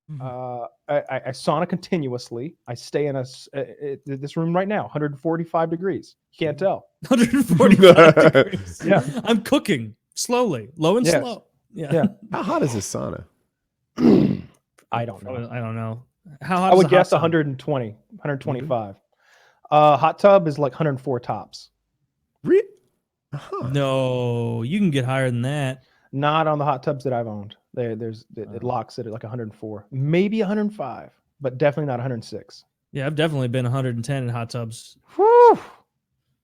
I sauna continuously. I stay in this room right now, 145 degrees. You can't tell. 145 degrees. Yeah. I'm cooking slowly, low and Yes. slow. Yeah. Yeah. How hot is this sauna? I don't know. I don't know. How hot I is would a hot guess tub? 120, 125. Hot tub is like 104 tops. No, you can get higher than that. Not on the hot tubs that I've owned. It locks it at like 104, maybe 105, but definitely not 106. Yeah, I've definitely been 110 in hot tubs. Whew.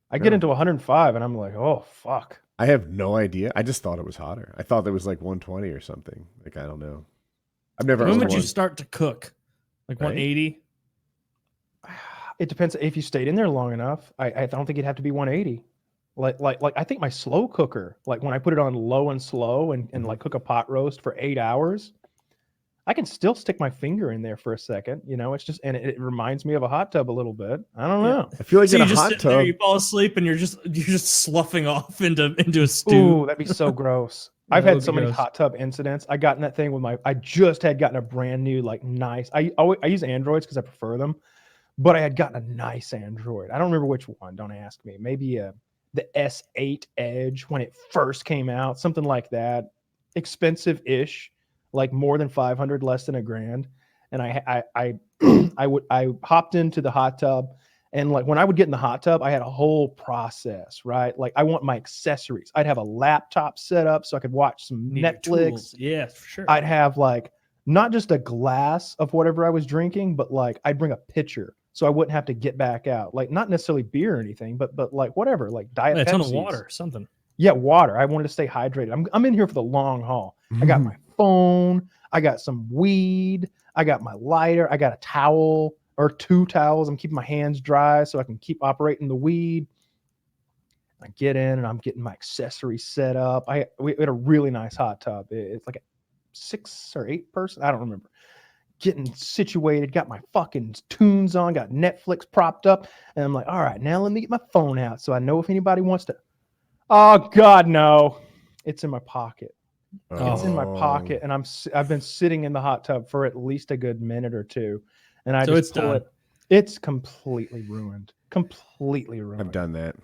I get into 105 and I'm like, oh fuck. I have no idea. I just thought it was hotter. I thought it was like 120 or something. Like, I don't know. I've never When owned would you one. start to cook? Like Right? 180? It depends if you stayed in there long enough. I don't think it'd have to be 180. Like I think my slow cooker, like when I put it on low and slow and like cook a pot roast for 8 hours, I can still stick my finger in there for a second. You know, it's just, and it reminds me of a hot tub a little bit. I don't know. I feel like So in you a just hot sit there, tub. you fall asleep, and you're just sloughing off into a stew. Ooh, that'd be so gross. I've that had would so be many gross. hot tub incidents. I got in that thing with I just had gotten a brand new, like nice, I use Androids because I prefer them, but I had gotten a nice Android. I don't remember which one. Don't ask me. Maybe the S8 Edge when it first came out, something like that. Expensive-ish, like more than 500, less than $1,000. And I hopped into the hot tub. And like when I would get in the hot tub, I had a whole process, right? Like I want my accessories. I'd have a laptop set up so I could watch some Need your Netflix. tools. Yeah, for sure. I'd have like not just a glass of whatever I was drinking, but like I'd bring a pitcher so I wouldn't have to get back out. Like not necessarily beer or anything, but like whatever, like Diet a ton of Pepsis. water, something. Yeah, water. I wanted to stay hydrated. I'm in here for the long haul. I got my phone. I got some weed. I got my lighter. I got a towel or 2 towels. I'm keeping my hands dry so I can keep operating the weed. I get in and I'm getting my accessories set up. We had a really nice hot tub. It's like a 6 or 8 person. I don't remember. Getting situated, got my fucking tunes on, got Netflix propped up, and I'm like, all right, now let me get my phone out so I know if anybody wants to. Oh God, no! It's in my pocket. It's in my pocket, and I've been sitting in the hot tub for at least a good minute or two, and I So just it's pull done. it. It's completely ruined. Completely ruined. I've done that.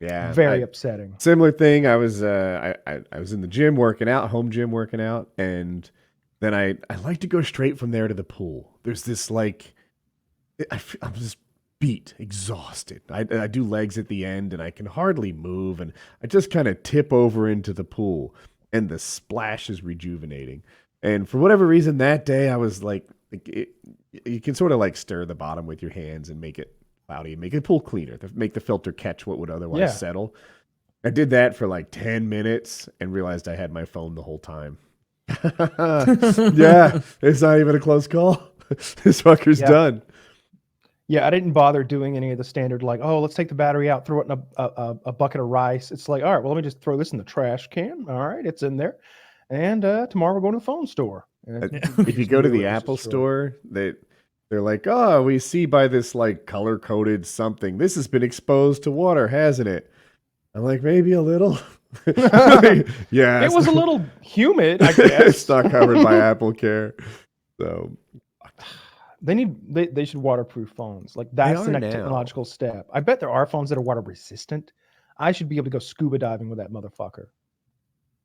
Yeah. Very upsetting. Similar thing. I was I was in the gym working out, home gym working out, and then I like to go straight from there to the pool. There's this like I'm just beat, exhausted. I do legs at the end, and I can hardly move, and I just kind of tip over into the pool, and the splash is rejuvenating. And for whatever reason, that day I was like, you can sort of like stir the bottom with your hands and make it cloudy, make it pool cleaner, make the filter catch what would otherwise settle. I did that for like 10 minutes and realized I had my phone the whole time. Yeah, it's not even a close call. This fucker's done. Yeah, I didn't bother doing any of the standard like, oh, let's take the battery out, throw it in a bucket of rice. It's like, all right, well, let me just throw this in the trash can. All right, it's in there. And tomorrow we're going to the phone store. If you go to the Apple store, they're like, oh, we see by this like color-coded something, this has been exposed to water, hasn't it? I'm like, maybe a little. Yeah, it was a little humid, I guess. It's not covered by Apple Care. So they should waterproof phones. Like that's the next technological step. I bet there are phones that are water resistant. I should be able to go scuba diving with that motherfucker.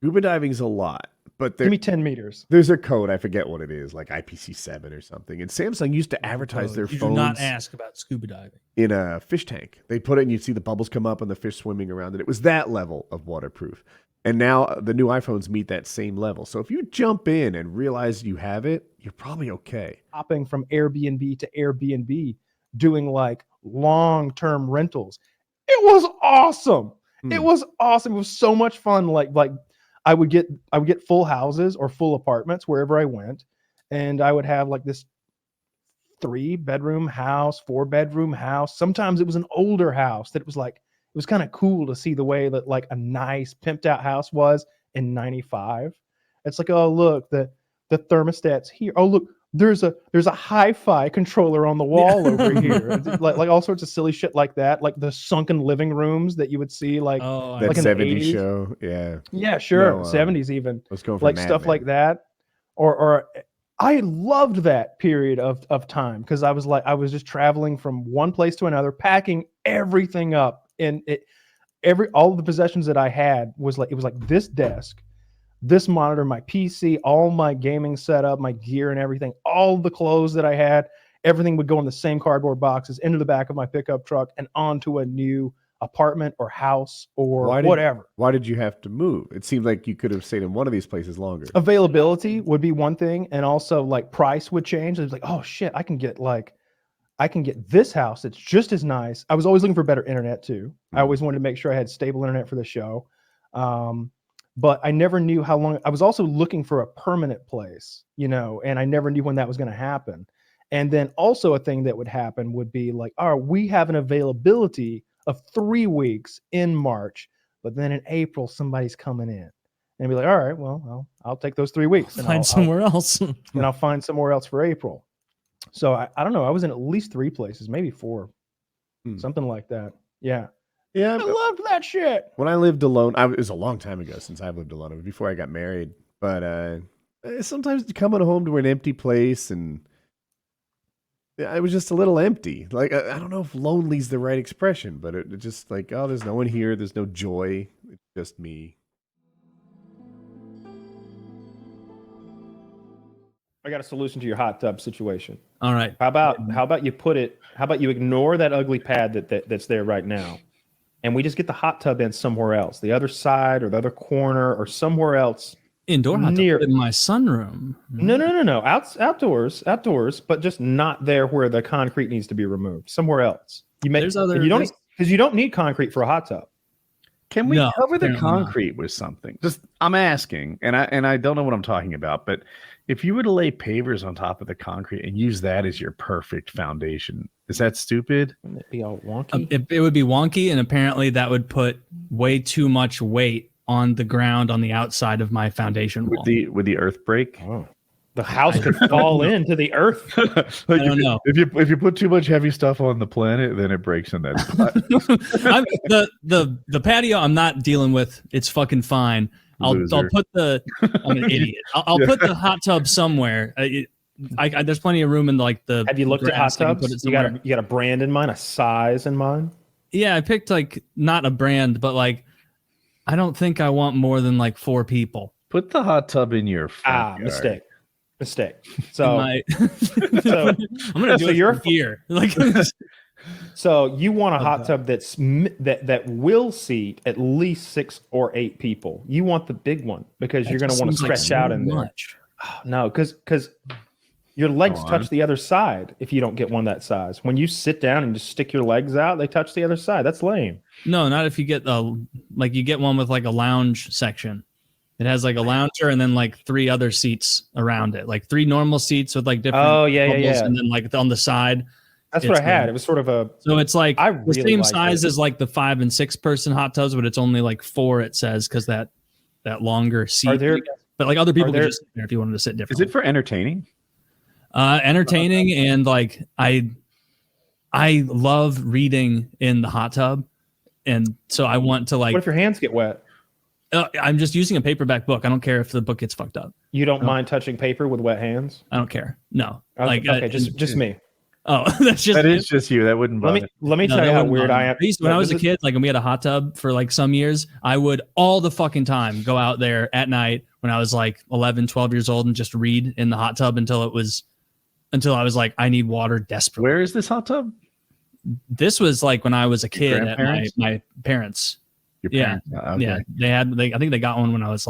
Scuba diving's a lot, but give me 10 meters. There's a code, I forget what it is, like IPC7 or something. And Samsung used to advertise their phones. Do not ask about scuba diving. In a fish tank. They put it and you'd see the bubbles come up and the fish swimming around it. It was that level of waterproof. And now the new iPhones meet that same level. So if you jump in and realize you have it, you're probably okay. Hopping from Airbnb to Airbnb, doing like long-term rentals. It was awesome. It was awesome. It was so much fun. Like I would get full houses or full apartments wherever I went, and I would have like this 3-bedroom house, 4-bedroom house. Sometimes it was an older house that was like, it was kind of cool to see the way that like a nice pimped out house was in 95. It's like, oh look, the thermostat's here. Oh look, there's a hi-fi controller on the wall over here. like all sorts of silly shit like that. Like the sunken living rooms that you would see like that like 70s show. Yeah. Yeah, sure. 70s even. Let's go for like stuff like that. Or I loved that period of time because I was just traveling from one place to another, packing everything up, and all of the possessions that I had was like this desk, this monitor, my PC, all my gaming setup, my gear and everything, all the clothes that I had, everything would go in the same cardboard boxes into the back of my pickup truck and onto a new apartment or house or whatever. Why did you have to move? It seemed like you could have stayed in one of these places longer. Availability would be one thing, and also like price would change. It was like, oh shit, I can get this house that's just as nice. I was always looking for better internet too. I always wanted to make sure I had stable internet for the show. But I never knew how long. I was also looking for a permanent place, and I never knew when that was going to happen. And then also a thing that would happen would be like, all right, we have an availability of 3 weeks in March, but then in April, somebody's coming in. And be like, all right, well, I'll take those 3 weeks. And Find somewhere else. And I'll find somewhere else for April. So I don't know. I was in at least 3 places, maybe 4, something like that. Yeah. Yeah. I loved that shit. When I lived alone, it was a long time ago since I've lived alone. It was before I got married. But sometimes coming home to an empty place, and it was just a little empty. Like, I don't know if lonely's the right expression, but it just like, oh, there's no one here. There's no joy. It's just me. I got a solution to your hot tub situation. All right. How about you ignore that ugly pad that's there right now, and we just get the hot tub in somewhere else, the other side or the other corner or somewhere else. Indoor hot tub in my sunroom. No. Outdoors, but just not there where the concrete needs to be removed. Somewhere else. You don't need concrete for a hot tub. Can we cover the concrete with something? Just I'm asking, and I don't know what I'm talking about, but if you were to lay pavers on top of the concrete and use that as your perfect foundation, is that stupid? Wouldn't it be all wonky? It would be wonky, and apparently that would put way too much weight on the ground on the outside of my foundation wall. Would the earth break? Oh. The house could fall into the earth. Like I don't know. If you put too much heavy stuff on the planet, then it breaks in that spot. The patio I'm not dealing with. It's fucking fine. I'll put I'm an idiot. I'll put the hot tub somewhere. There's plenty of room in the. Have you looked at hot tubs? You got a brand in mind, a size in mind? Yeah, I picked not a brand, but I don't think I want more than 4 people. Put the hot tub in your front yard. Mistake. So, I'm gonna do it here. So you want a hot tub that will seat at least 6 or 8 people. You want the big one because you're going to want to stretch out in there. Oh, no, because your legs touch the other side if you don't get one that size. When you sit down and just stick your legs out, they touch the other side. That's lame. No, not if you get you get one with a lounge section. It has a lounger and then 3 other seats around it, 3 normal seats with different. Oh yeah. And then on the side. That's what I had. It was sort of a. So it's the same size as the 5 and 6 person hot tubs, but it's only 4. It says because that longer seat. But other people could just sit there if you wanted to sit differently. Is it for entertaining? Entertaining and I love reading in the hot tub, and so I want to What if your hands get wet? I'm just using a paperback book. I don't care if the book gets fucked up. You don't mind touching paper with wet hands? I don't care. No. Okay, just me. Oh, that is just you. That wouldn't bother. Let me tell you how weird I am. When I was a kid, and we had a hot tub for some years, I would all the fucking time go out there at night when I was 11, 12 years old and just read in the hot tub until I was I need water desperately. Where is this hot tub? This was when I was a kid at my parents. Your parents? Yeah. Okay. Yeah. I think they got one when I was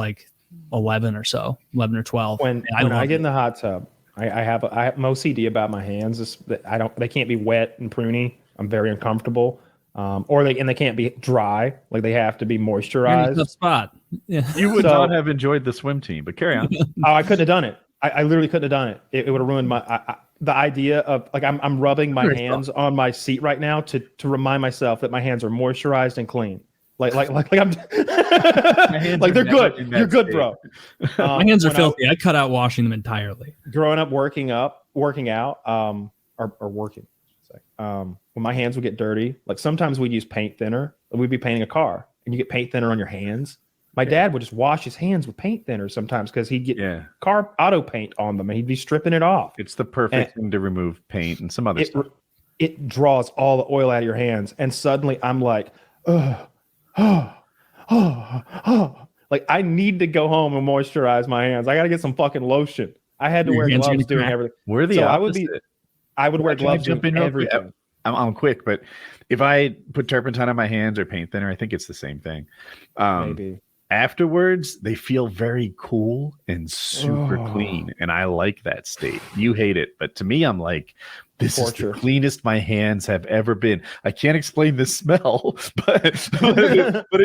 11 or so, 11 or 12. When I get in the hot tub, I have OCD about my hands. They can't be wet and pruny. I'm very uncomfortable. They can't be dry. They have to be moisturized. You're in a tough spot. Yeah. You would not have enjoyed the swim team, but carry on. Oh, I couldn't have done it. I literally couldn't have done it. It would have ruined the idea of I'm rubbing my hands on my seat right now to remind myself that my hands are moisturized and clean. I'm they're good. You're good, bro. My hands are filthy. I cut out washing them entirely. Growing up, working out, or working. When my hands would get dirty, sometimes we'd use paint thinner. We'd be painting a car, and you get paint thinner on your hands. My dad would just wash his hands with paint thinner sometimes because he'd get car auto paint on them and he'd be stripping it off. It's the perfect thing to remove paint and some other stuff. It draws all the oil out of your hands, and suddenly I'm like, like I need to go home and moisturize my hands. I got to get some fucking lotion. I had to wear gloves doing everything. We're the opposite. I would wear gloves doing everything. I'm quick, but if I put turpentine on my hands or paint thinner, I think it's the same thing. Maybe. Afterwards, they feel very cool and super clean, and I like that state. You hate it, but to me, I'm like, this is the cleanest my hands have ever been. I can't explain the smell, but it's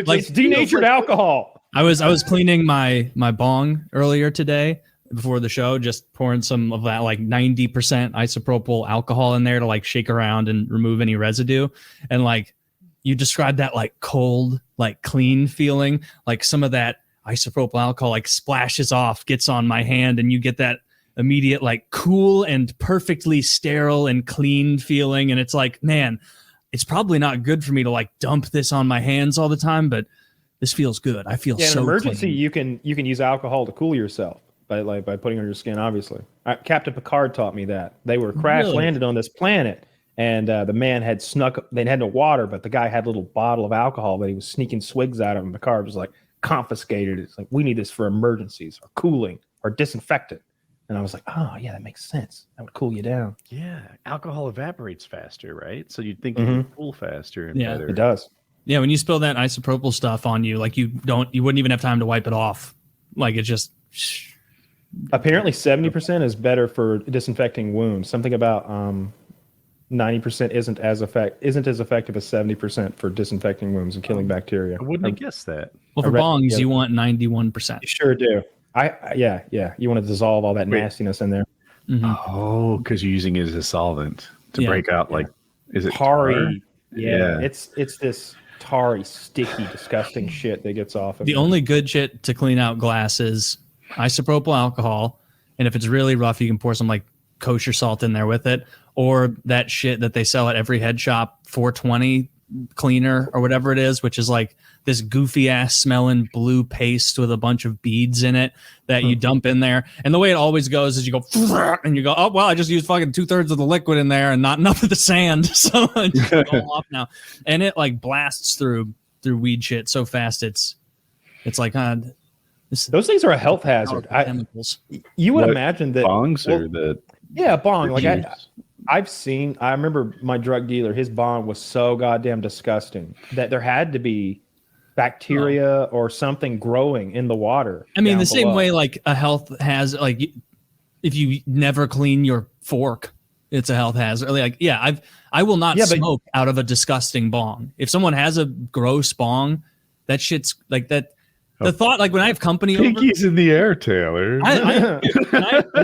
like denatured alcohol. I was cleaning my bong earlier today before the show, just pouring some of that like 90% isopropyl alcohol in there to like shake around and remove any residue. And like you described that like cold, like clean feeling, like some of that isopropyl alcohol like splashes off, gets on my hand, and you get that immediate like cool and perfectly sterile and clean feeling. And it's like, man, it's probably not good for me to like dump this on my hands all the time, but this feels good. I feel so in an emergency, clean. you can use alcohol to cool yourself by putting on your skin. Obviously, Captain Picard taught me that. They were crash landed on this planet, and the man had snuck. They had no water, but the guy had a little bottle of alcohol, but he was sneaking swigs out of him. Picard was like confiscated. It's like, we need this for emergencies or cooling or disinfectant. And I was like, oh yeah, that makes sense. That would cool you down. Yeah, alcohol evaporates faster, right? So you'd think it would cool faster and better. It does. Yeah, when you spill that isopropyl stuff on you, like you wouldn't even have time to wipe it off. Like it just. Apparently 70% is better for disinfecting wounds. Something about 90% isn't as effective as 70% for disinfecting wounds and killing bacteria. I wouldn't have guessed that. Well, for bongs, you want 91%. You sure do. Yeah. You want to dissolve all that nastiness in there. Mm-hmm. Oh, because you're using it as a solvent to break out is it tarry? Yeah. It's this tarry, sticky, disgusting shit that gets off of the only good shit to clean out glass is isopropyl alcohol, and if it's really rough, you can pour some like kosher salt in there with it, or that shit that they sell at every head shop, 420 cleaner or whatever it is, which is like this goofy ass smelling blue paste with a bunch of beads in it that you dump in there. And the way it always goes is you go and you go, oh well, I just used fucking 2/3 of the liquid in there and not enough of the sand, so it's all off now. And it like blasts through weed shit so fast. It's like those things are a health hazard. Chemicals. You would imagine that bongs or the bong. Like I remember my drug dealer. His bong was so goddamn disgusting that there had to be bacteria or something growing in the water. I mean, the same way like a health has like if you never clean your fork, it's a health hazard. Like I will not smoke out of a disgusting bong. If someone has a gross bong, that shit's like that. The thought, like when I have company pinkies in the air, Taylor. When I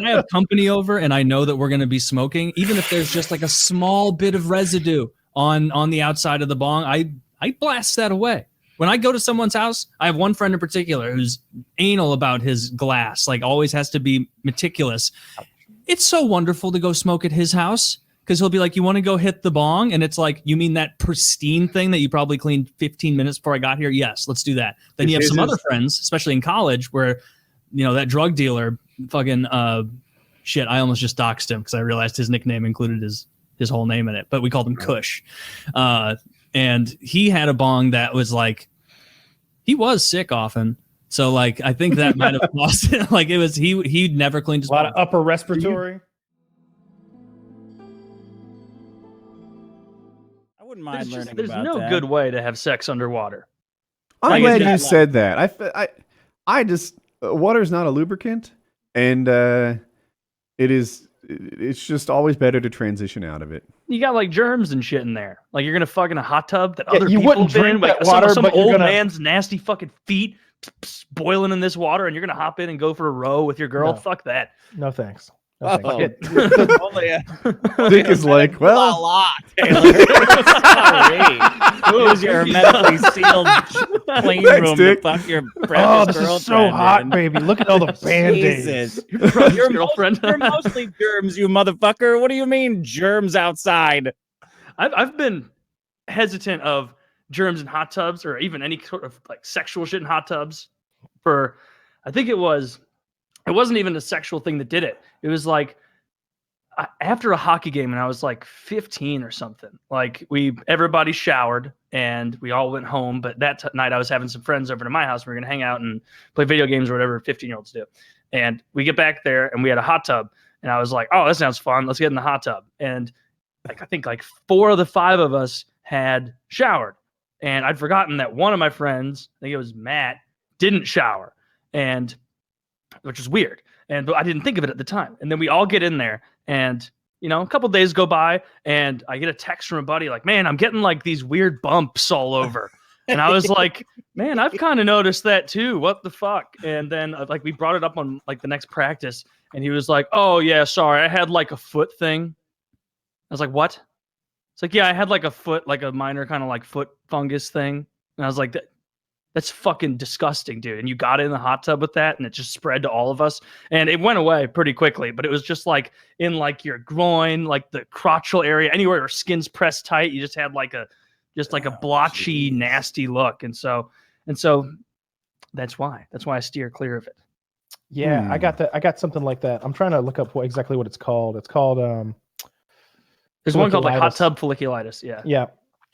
have company over and I know that we're going to be smoking, even if there's just like a small bit of residue on the outside of the bong, I blast that away. When I go to someone's house, I have one friend in particular who's anal about his glass, like always has to be meticulous. It's so wonderful to go smoke at his house. Because he'll be like, you want to go hit the bong? And it's like, you mean that pristine thing that you probably cleaned 15 minutes before I got here? Yes, let's do that. Then you have some other friends, especially in college, where, that drug dealer fucking, shit, I almost just doxed him because I realized his nickname included his whole name in it. But we called him Kush. And he had a bong that was like, he was sick often. So like, I think that might have lost it. Like it was, he'd never cleaned his bong. A lot of upper respiratory. Mind learning there's about no that. Good way to have sex underwater. I'm glad you said that. I just water's not a lubricant, and it's just always better to transition out of it. You got like germs and shit in there. Like you're gonna fuck in a hot tub that other you people wouldn't have been in, drink like that water, some but you're old gonna... man's nasty fucking feet boiling in this water, and you're gonna hop in and go for a row with your girl. No. Fuck that. No thanks. Dick is like, well, a lot. Use your hermetically sealed clean room Dick. to fuck your Oh, precious this girlfriend. is so hot, in. baby. Look at all the band-aids. Jesus. Your girlfriend. You're mostly germs, you motherfucker. What do you mean germs outside? I've been hesitant of germs in hot tubs or even any sort of like sexual shit in hot tubs for, I think it wasn't even a sexual thing that did it. It was like after a hockey game, and I was like 15 or something. Like everybody showered and we all went home. But that night I was having some friends over to my house. We were gonna hang out and play video games or whatever 15-year-olds do. And we get back there and we had a hot tub. And I was like, oh, that sounds fun. Let's get in the hot tub. And I think 4 of the 5 of us had showered. And I'd forgotten that one of my friends, I think it was Matt, didn't shower, and which was weird. But I didn't think of it at the time. And then we all get in there, and a couple days go by, and I get a text from a buddy like, man, I'm getting like these weird bumps all over. And I was like, man, I've kind of noticed that too. What the fuck? And then we brought it up on like the next practice, and he was like, oh yeah, sorry, I had like a foot thing. I was like, what? It's like, yeah, I had like a foot, like a minor kind of like foot fungus thing. And I was like, that's fucking disgusting, dude. And you got in the hot tub with that, and it just spread to all of us. And it went away pretty quickly, but it was just like in like your groin, like the crotchal area, anywhere your skin's pressed tight, you just had like a blotchy, nasty look. And so that's why I steer clear of it. Yeah, I got something like that. I'm trying to look up exactly what it's called. It's called there's one called like hot tub folliculitis. Yeah. Yeah.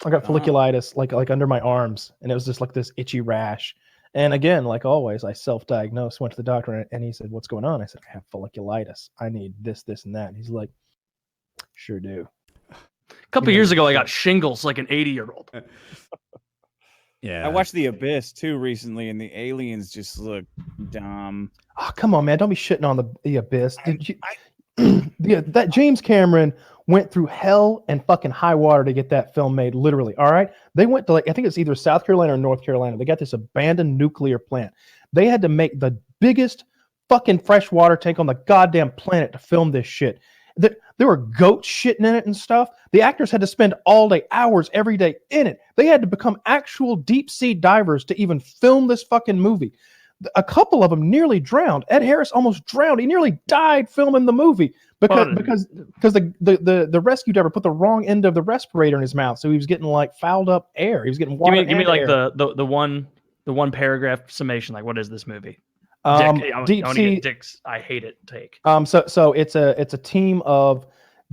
I got folliculitis like under my arms, and it was just like this itchy rash. And again, like always, I self-diagnosed, went to the doctor, and he said, what's going on? I said, I have folliculitis. I need this, and that. And he's like, sure do. A couple years ago, I got shingles like an 80-year-old. Yeah. I watched The Abyss too recently, and the aliens just look dumb. Oh, come on, man. Don't be shitting on the Abyss. That James Cameron went through hell and fucking high water to get that film made, literally. All right. They went to I think it's either South Carolina or North Carolina. They got this abandoned nuclear plant. They had to make the biggest fucking freshwater tank on the goddamn planet to film this shit. There were goats shitting in it and stuff. The actors had to spend all day, hours every day in it. They had to become actual deep sea divers to even film this fucking movie. A couple of them nearly drowned. Ed Harris almost drowned. He nearly died filming the movie because the rescue diver put the wrong end of the respirator in his mouth, so he was getting like fouled up air. He was getting water. Give me like air. the one paragraph summation. Like, what is this movie? Deep sea. Dick's I hate it. Take. So it's a team of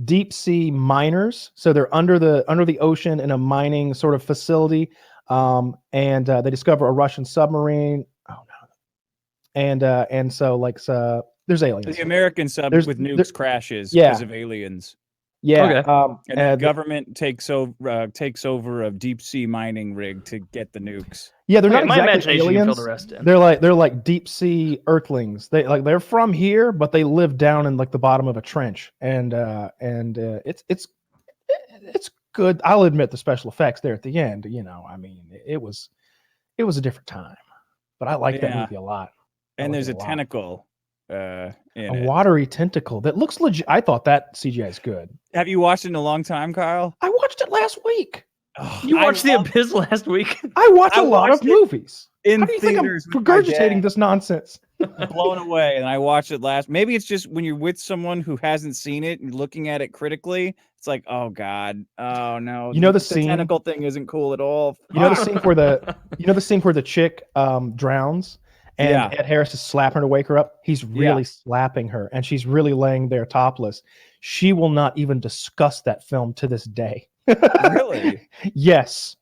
deep sea miners. So they're under the ocean in a mining sort of facility, and they discover a Russian submarine. And so there's aliens. The American sub with nukes crashes because of aliens. Yeah. Okay. And the government takes over a deep sea mining rig to get the nukes. Yeah, they're not my exactly imagination aliens. Can fill the rest in. They're like deep sea earthlings. They're from here, but they live down in like the bottom of a trench. And it's good. I'll admit the special effects there at the end. I mean, it was a different time, but I like that movie a lot. And there's a tentacle a watery tentacle that looks legit. I thought that CGI is good. Have you watched it in a long time, Kyle? I watched it last week. You watched The Abyss last week? I watch a lot of movies. In How do you think I'm regurgitating this nonsense? Blown away, and I watched it last. Maybe it's just when you're with someone who hasn't seen it and looking at it critically, it's like, oh god, oh no. The scene, tentacle thing isn't cool at all. The scene where the chick drowns. And Ed Harris is slapping her to wake her up. He's really slapping her, and she's really laying there topless. She will not even discuss that film to this day. Really? Yes.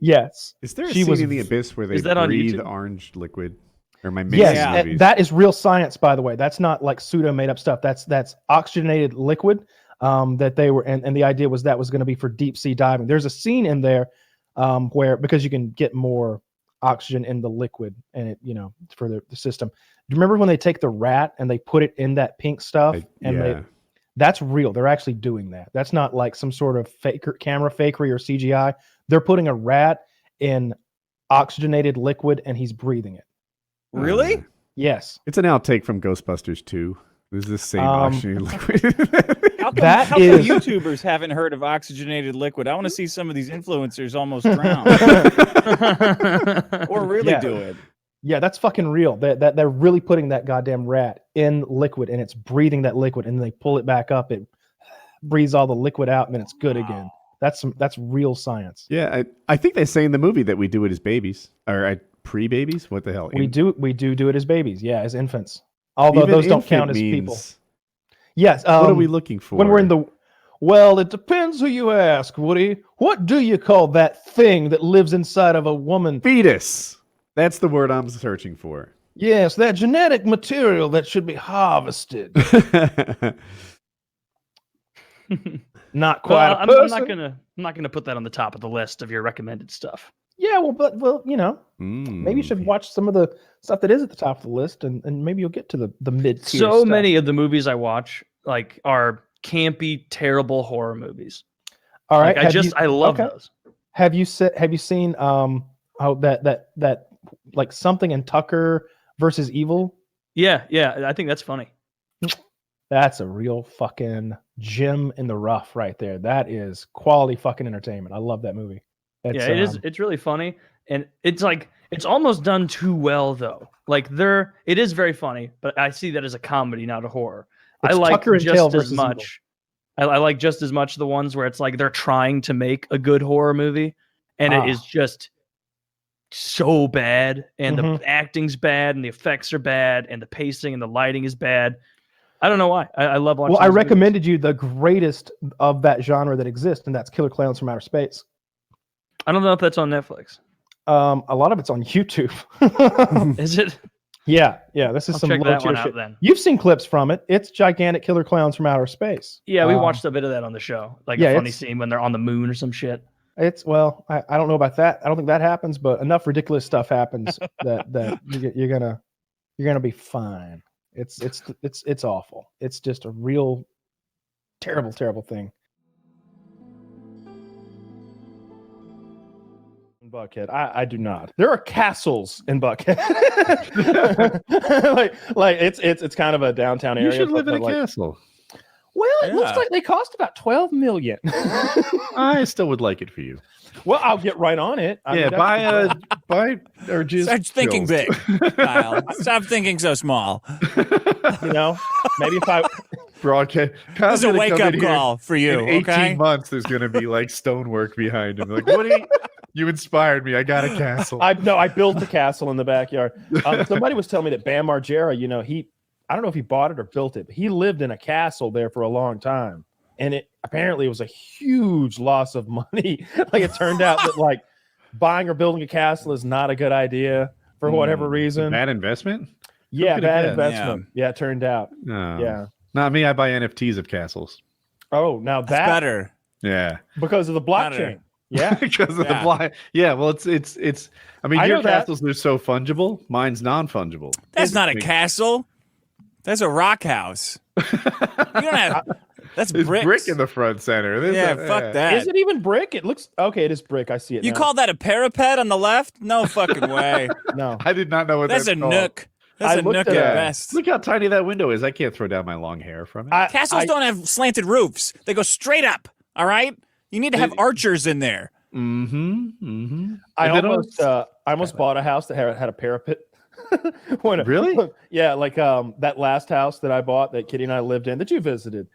Is there a scene in The Abyss where they breathe orange liquid? Or am I mixing movies? That is real science, by the way. That's not like pseudo made up stuff. That's oxygenated liquid that they were, and the idea was that was going to be for deep sea diving. There's a scene in there where, because you can get more oxygen in the liquid and it, for the system. Do you remember when they take the rat and they put it in that pink stuff? That's real. They're actually doing that. That's not like some sort of camera fakery or CGI. They're putting a rat in oxygenated liquid and he's breathing it. Really? Yes. It's an outtake from Ghostbusters 2. This is the same oxygenated liquid. How come YouTubers haven't heard of oxygenated liquid? I want to see some of these influencers almost drown. Or really do it. Yeah, that's fucking real. They're really putting that goddamn rat in liquid, and it's breathing that liquid, and then they pull it back up. It breathes all the liquid out, and then it's good again. That's real science. Yeah, I think they say in the movie that we do it as babies, or pre-babies? What the hell? We do it as babies, yeah, as infants. Although Even those don't infant count as means- people. Yes. What are we looking for? When we're in the well, it depends who you ask, Woody. What do you call that thing that lives inside of a woman? fetus. That's the word I'm searching for. Yes, that genetic material that should be harvested. Not quite a I'm person. not gonna put that on the top of the list of your recommended stuff. Yeah, well, you know, maybe you should watch some of the stuff that is at the top of the list, and maybe you'll get to the mid tier. So many of the movies I watch like are campy, terrible horror movies. All right, Like, I love those. Have you seen that like Something in Tucker versus Evil? Yeah, I think that's funny. That's a real fucking gem in the rough right there. That is quality fucking entertainment. I love that movie. Yeah, it is. It's really funny, and it's like it's almost done too well though. Like it is very funny, but I see that as a comedy, not a horror. I like Tucker and Tail just as versus much. I like just as much the ones where it's like they're trying to make a good horror movie, and it is just so bad, and the acting's bad, and the effects are bad, and the pacing and the lighting is bad. I don't know why. I love watching. Well, I these recommended movies. you the greatest of that genre that exists, and that's Killer Clowns from Outer Space. I don't know if that's on Netflix. A lot of it's on YouTube. Is it? Yeah. This is I'll some check low that tier one out shit. then. You've seen clips from it. It's gigantic Killer Clowns from Outer Space. Yeah, we watched a bit of that on the show. Like a funny scene when they're on the moon or some shit. I don't know about that. I don't think that happens, but enough ridiculous stuff happens that you're gonna be fine. It's awful. It's just a real terrible thing. Buckhead. I do not. There are castles in Buckhead. like it's kind of a downtown area. You should live in a like, castle. Well, it looks like they cost about $12 million. I still would like it for you. Well, I'll get right on it. I mean, buy or just Start thinking big, Kyle. Stop thinking so small. you know, maybe if I broadcast. This is a wake-up call for you. In 18 Okay, months, there's going to be like stonework behind him. Like, Woody, you inspired me. I got a castle. I built the castle in the backyard. Somebody was telling me that Bam Margera, you know, I don't know if he bought it or built it, but he lived in a castle there for a long time. And it apparently was a huge loss of money. Like it turned out that like buying or building a castle is not a good idea for whatever reason. Bad investment? Yeah, bad have guessed? investment. Yeah, it turned out. No. Yeah. Not me. I buy NFTs of castles. Oh, now that's that better. Yeah. because of the blockchain. Better. Yeah. Because of Yeah. the blind. Yeah. Well, it's. I mean, I your know that. castles are so fungible. Mine's non-fungible. That's not a castle. That's a rock house. You don't have. That's There's bricks. brick in the front center. Fuck that. Is it even brick? It looks okay. It is brick. I see it. You now. call that a parapet on the left? No fucking way. No. I did not know what That's a called. nook. That's I a looked nook at at it. best. Look how tiny that window is. I can't throw down my long hair from it. Castles don't have slanted roofs. They go straight up. All right. You need to have archers in there. I almost bought a house that had a parapet. Really? Yeah, like that last house that I bought that Kitty and I lived in that you visited.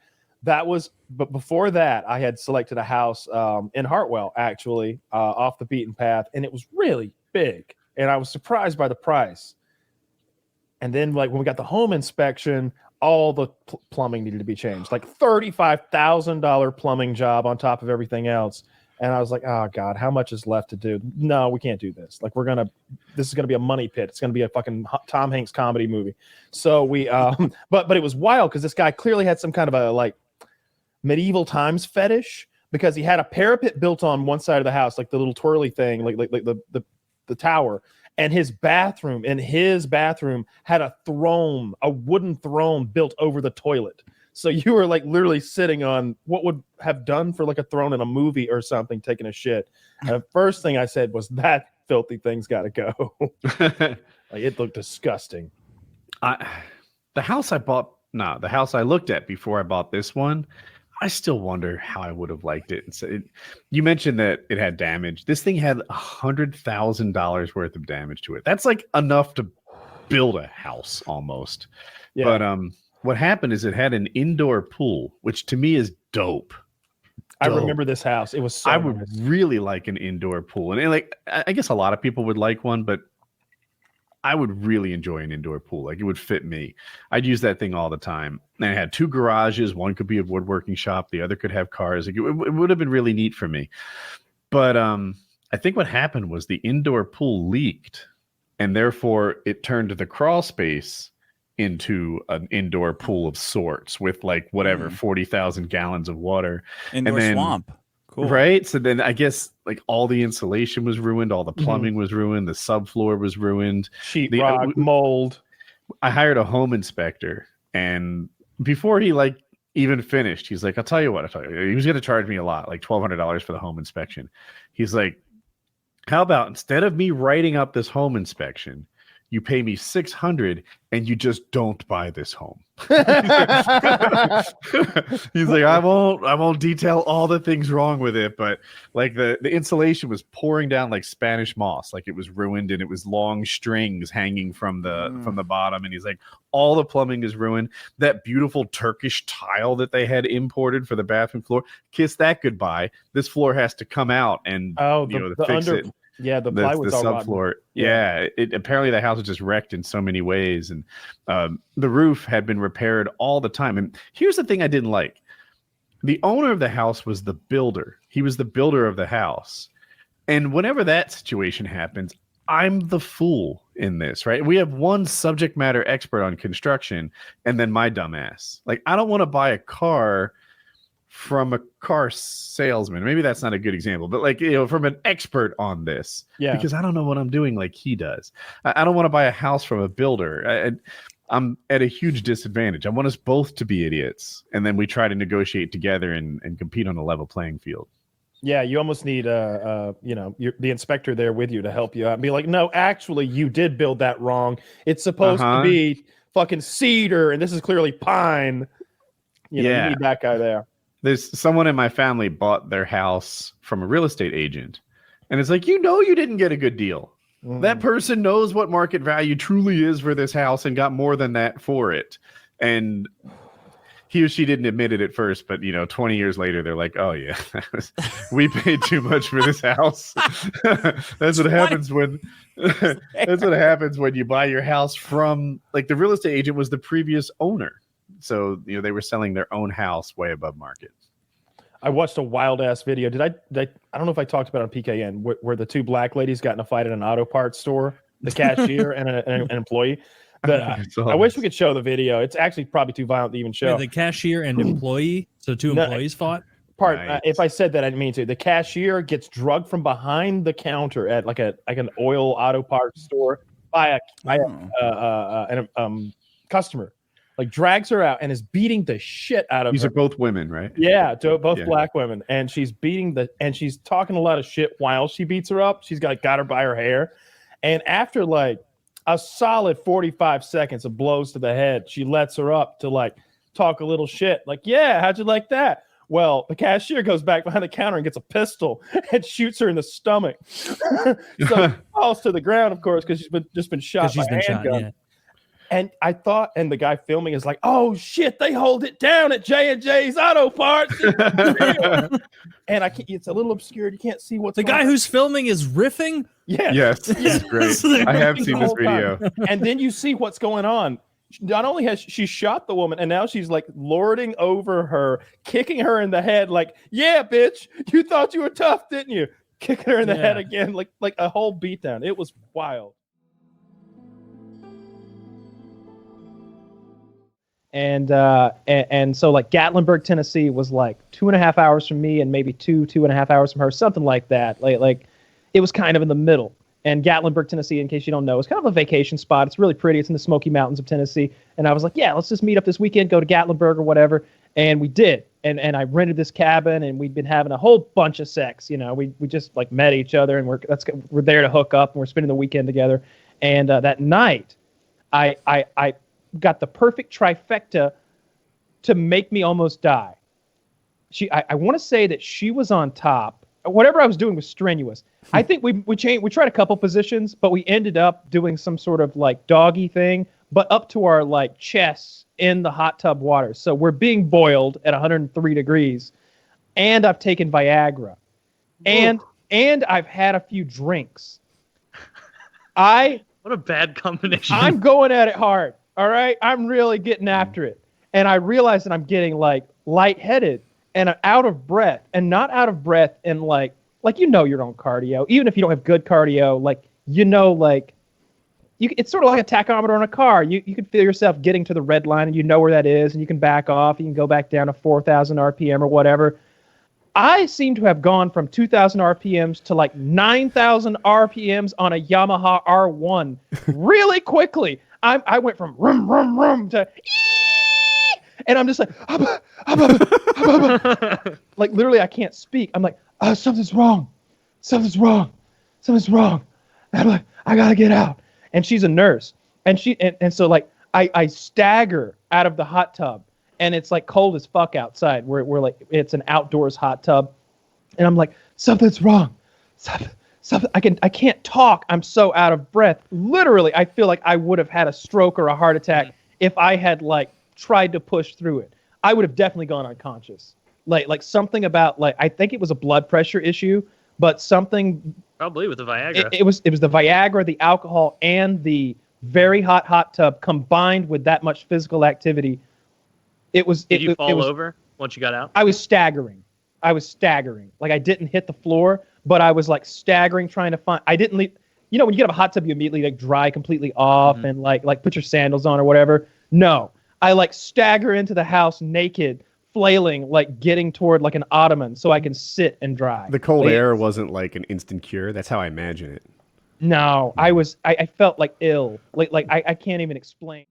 But before that, I had selected a house in Hartwell, actually, off the beaten path, and it was really big. And I was surprised by the price. And then, like when we got the home inspection, all the plumbing needed to be changed, like $35,000 plumbing job on top of everything else. And I was like, oh God, how much is left to do? No, we can't do this. Like this is going to be a money pit. It's going to be a fucking Tom Hanks comedy movie. So we, but it was wild because this guy clearly had some kind of a like medieval times fetish because he had a parapet built on one side of the house, like the little twirly thing, like the tower. And his bathroom had a throne, a wooden throne built over the toilet. So you were like literally sitting on what would have done for like a throne in a movie or something, taking a shit. And the first thing I said was that filthy thing's got to go. Like it looked disgusting. The house I looked at before I bought this one, I still wonder how I would have liked it. You mentioned that it had damage. This thing had $100,000 worth of damage to it. That's like enough to build a house almost. Yeah. But what happened is it had an indoor pool, which to me is dope. I remember this house. It was so I would really like an indoor pool. And like I guess a lot of people would like one, but I would really enjoy an indoor pool. Like, it would fit me. I'd use that thing all the time. And I had 2 garages. One could be a woodworking shop. The other could have cars. Like, it would have been really neat for me. But I think what happened was the indoor pool leaked, and therefore it turned the crawl space into an indoor pool of sorts with like whatever 40,000 gallons of water. Indoor swamp. Cool. Right. So then I guess like all the insulation was ruined, all the plumbing was ruined, the subfloor was ruined, Sheetrock, mold. I hired a home inspector, and before he like even finished, he's like, I'll tell you what, he was going to charge me a lot, like $1,200 for the home inspection. He's like, how about instead of me writing up this home inspection, you pay me $600 and you just don't buy this home. He's like, I won't detail all the things wrong with it, but like the insulation was pouring down like Spanish moss, like it was ruined, and it was long strings hanging from the bottom. And he's like, all the plumbing is ruined. That beautiful Turkish tile that they had imported for the bathroom floor, kiss that goodbye. This floor has to come out and fix it. Yeah, the plywood's all subfloor. Yeah, apparently the house was just wrecked in so many ways, and the roof had been repaired all the time. And here's the thing I didn't like: the owner of the house was the builder. He was the builder of the house, and whenever that situation happens, I'm the fool in this, right? We have one subject matter expert on construction, and then my dumbass. Like, I don't want to buy a car from a car salesman. Maybe that's not a good example, but like, from an expert on this, because I don't know what I'm doing like he does. I don't want to buy a house from a builder. I'm at a huge disadvantage. I want us both to be idiots, and then we try to negotiate together and compete on a level playing field. Yeah, you almost need the inspector there with you to help you out and be like, no, actually, you did build that wrong. It's supposed to be fucking cedar, and this is clearly pine. You need that guy there. There's someone in my family bought their house from a real estate agent, and it's like, you didn't get a good deal. That person knows what market value truly is for this house and got more than that for it. And he or she didn't admit it at first, but 20 years later, they're like, oh yeah, we paid too much for this house. That's what happens when you buy your house from, like, the real estate agent was the previous owner. So, they were selling their own house way above market. I watched a wild ass video. I don't know if I talked about it on PKN, where the 2 black ladies got in a fight at an auto parts store, the cashier and an employee. I wish we could show the video. It's actually probably too violent to even show. The cashier and employee. So 2 employees fought. If I said that, I didn't mean to. The cashier gets drugged from behind the counter at like an oil auto parts store by a customer. Like, drags her out and is beating the shit out of her. These are both women, right? Yeah, both black women. And she's she's talking a lot of shit while she beats her up. She's got her by her hair. And after like a solid 45 seconds of blows to the head, she lets her up to like talk a little shit. Like, yeah, how'd you like that? Well, the cashier goes back behind the counter and gets a pistol and shoots her in the stomach. So she falls to the ground, of course, because she's been shot by a handgun. Yeah. And I thought, and the guy filming is like, oh shit, they hold it down at J&J's Auto Parts. And it's a little obscured. You can't see what's the guy who's filming is riffing. Yeah. Yes, it's great. I have seen this video. And then you see what's going on. Not only has she shot the woman, and now she's like lording over her, kicking her in the head, like, yeah, bitch, you thought you were tough, didn't you? Kicking her in the head again, like a whole beatdown. It was wild. And so like Gatlinburg, Tennessee was like 2.5 hours from me and maybe 2.5 hours from her, something like that. Like it was kind of in the middle. And Gatlinburg, Tennessee, in case you don't know, is kind of a vacation spot. It's really pretty. It's in the Smoky Mountains of Tennessee. And I was like, yeah, let's just meet up this weekend, go to Gatlinburg or whatever. And we did. And I rented this cabin, and we'd been having a whole bunch of sex. We just like met each other, and we're there to hook up, and we're spending the weekend together. And that night, I got the perfect trifecta to make me almost die. I want to say that she was on top. Whatever I was doing was strenuous. I think we tried a couple positions, but we ended up doing some sort of like doggy thing, but up to our like chests in the hot tub water. So we're being boiled at 103 degrees, and I've taken Viagra, and I've had a few drinks. I What a bad combination. I'm going at it hard. All right. I'm really getting after it. And I realize that I'm getting like lightheaded and out of breath, and not out of breath and like your own cardio. Even if you don't have good cardio, it's sort of like a tachometer on a car. You can feel yourself getting to the red line and you know where that is, and you can back off. You can go back down to 4,000 RPM or whatever. I seem to have gone from 2,000 RPMs to like 9,000 RPMs on a Yamaha R1 really quickly. I went from rum, rum, rum to and I'm just like, like literally I can't speak. I'm like, something's wrong. Something's wrong. Something's wrong. And I'm like, I gotta get out. And she's a nurse. And so like I stagger out of the hot tub, and it's like cold as fuck outside. We're like, it's an outdoors hot tub. And I'm like, something's wrong. Something I can't talk. I'm so out of breath. Literally, I feel like I would have had a stroke or a heart attack if I had like tried to push through it. I would have definitely gone unconscious. Like something about like, I think it was a blood pressure issue, but something Probably with the Viagra. It was the Viagra, the alcohol, and the very hot tub combined with that much physical activity. Did you fall over once you got out? I was staggering. Like I didn't hit the floor, but I was like staggering, trying to find. I didn't leave. You know, when you get up a hot tub, you immediately like dry completely off and like put your sandals on or whatever. No, I like stagger into the house naked, flailing, like getting toward like an ottoman so I can sit and dry. The cold air wasn't like an instant cure. That's how I imagine it. No, I felt like ill. Like I can't even explain.